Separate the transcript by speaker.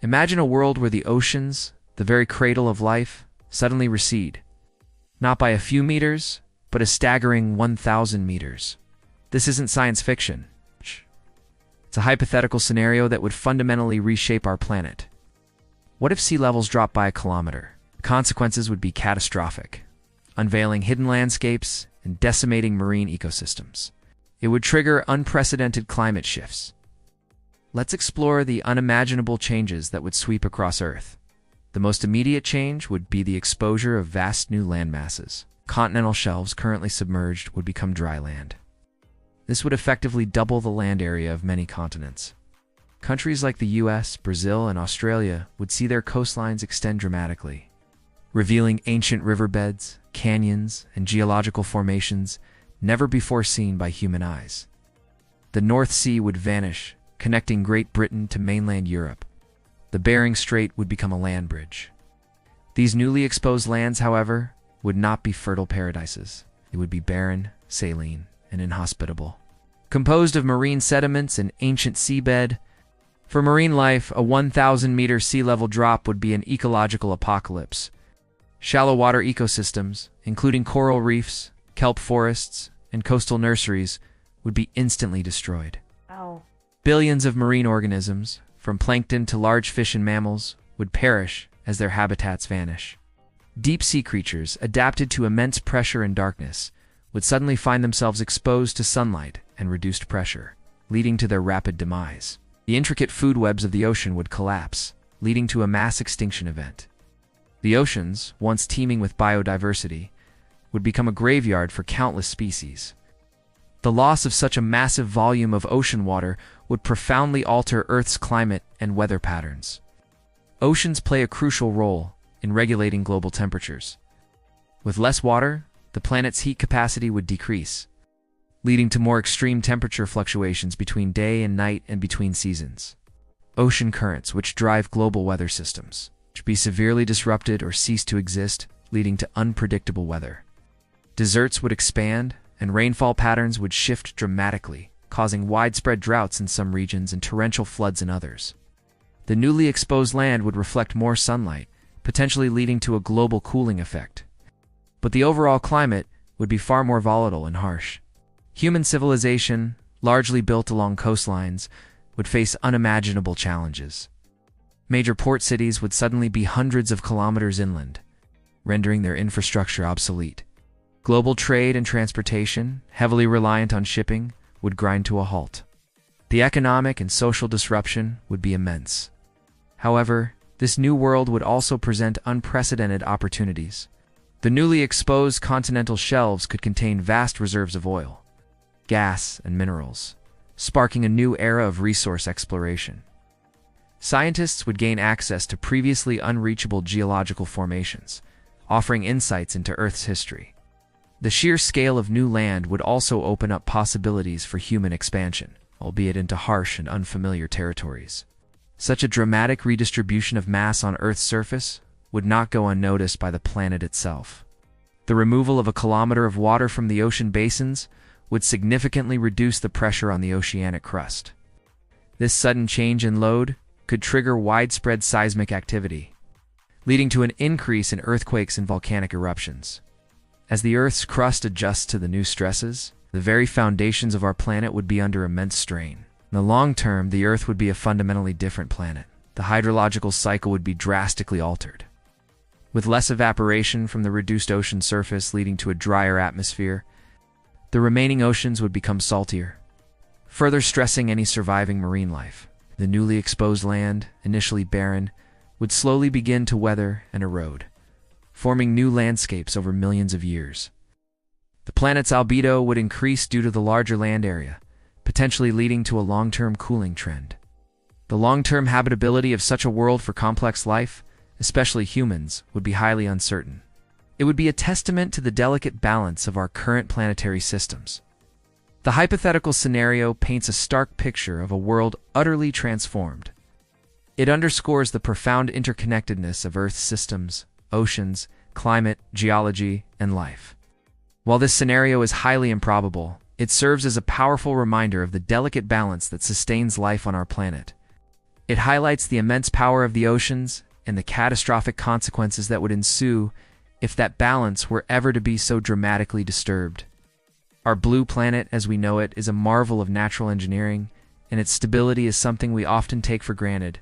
Speaker 1: Imagine a world where the oceans, the very cradle of life, suddenly recede. Not by a few meters, but a staggering 1,000 meters. This isn't science fiction. It's a hypothetical scenario that would fundamentally reshape our planet. What if sea levels drop by a kilometer? The consequences would be catastrophic, unveiling hidden landscapes and decimating marine ecosystems. It would trigger unprecedented climate shifts. Let's explore the unimaginable changes that would sweep across Earth. The most immediate change would be the exposure of vast new landmasses. Continental shelves currently submerged would become dry land. This would effectively double the land area of many continents. Countries like the US, Brazil, and Australia would see their coastlines extend dramatically, revealing ancient riverbeds, canyons, and geological formations never before seen by human eyes. The North Sea would vanish, connecting Great Britain to mainland Europe. The Bering Strait would become a land bridge. These newly exposed lands, however, would not be fertile paradises. They would be barren, saline, and inhospitable. Composed of marine sediments and ancient seabed, for marine life, a 1,000-meter sea level drop would be an ecological apocalypse. Shallow water ecosystems, including coral reefs, kelp forests, and coastal nurseries, would be instantly destroyed.
Speaker 2: Wow.
Speaker 1: Billions of marine organisms, from plankton to large fish and mammals, would perish as their habitats vanish. Deep-sea creatures, adapted to immense pressure and darkness, would suddenly find themselves exposed to sunlight and reduced pressure, leading to their rapid demise. The intricate food webs of the ocean would collapse, leading to a mass extinction event. The oceans, once teeming with biodiversity, would become a graveyard for countless species. The loss of such a massive volume of ocean water would profoundly alter Earth's climate and weather patterns. Oceans play a crucial role in regulating global temperatures. With less water, the planet's heat capacity would decrease, leading to more extreme temperature fluctuations between day and night and between seasons. Ocean currents, which drive global weather systems, would be severely disrupted or cease to exist, leading to unpredictable weather. Deserts would expand, and rainfall patterns would shift dramatically, causing widespread droughts in some regions and torrential floods in others. The newly exposed land would reflect more sunlight, potentially leading to a global cooling effect. But the overall climate would be far more volatile and harsh. Human civilization, largely built along coastlines, would face unimaginable challenges. Major port cities would suddenly be hundreds of kilometers inland, rendering their infrastructure obsolete. Global trade and transportation, heavily reliant on shipping, would grind to a halt. The economic and social disruption would be immense. However, this new world would also present unprecedented opportunities. The newly exposed continental shelves could contain vast reserves of oil, gas, and minerals, sparking a new era of resource exploration. Scientists would gain access to previously unreachable geological formations, offering insights into Earth's history. The sheer scale of new land would also open up possibilities for human expansion, albeit into harsh and unfamiliar territories. Such a dramatic redistribution of mass on Earth's surface would not go unnoticed by the planet itself. The removal of a kilometer of water from the ocean basins would significantly reduce the pressure on the oceanic crust. This sudden change in load could trigger widespread seismic activity, leading to an increase in earthquakes and volcanic eruptions. As the Earth's crust adjusts to the new stresses, the very foundations of our planet would be under immense strain. In the long term, the Earth would be a fundamentally different planet. The hydrological cycle would be drastically altered, with less evaporation from the reduced ocean surface leading to a drier atmosphere. The remaining oceans would become saltier, further stressing any surviving marine life. The newly exposed land, initially barren, would slowly begin to weather and erode, forming new landscapes over millions of years. The planet's albedo would increase due to the larger land area, potentially leading to a long-term cooling trend. The long-term habitability of such a world for complex life, especially humans, would be highly uncertain. It would be a testament to the delicate balance of our current planetary systems. The hypothetical scenario paints a stark picture of a world utterly transformed. It underscores the profound interconnectedness of Earth's systems, oceans, climate, geology, and life. While this scenario is highly improbable, it serves as a powerful reminder of the delicate balance that sustains life on our planet. It highlights the immense power of the oceans and the catastrophic consequences that would ensue if that balance were ever to be so dramatically disturbed. Our blue planet, as we know it, is a marvel of natural engineering, and its stability is something we often take for granted.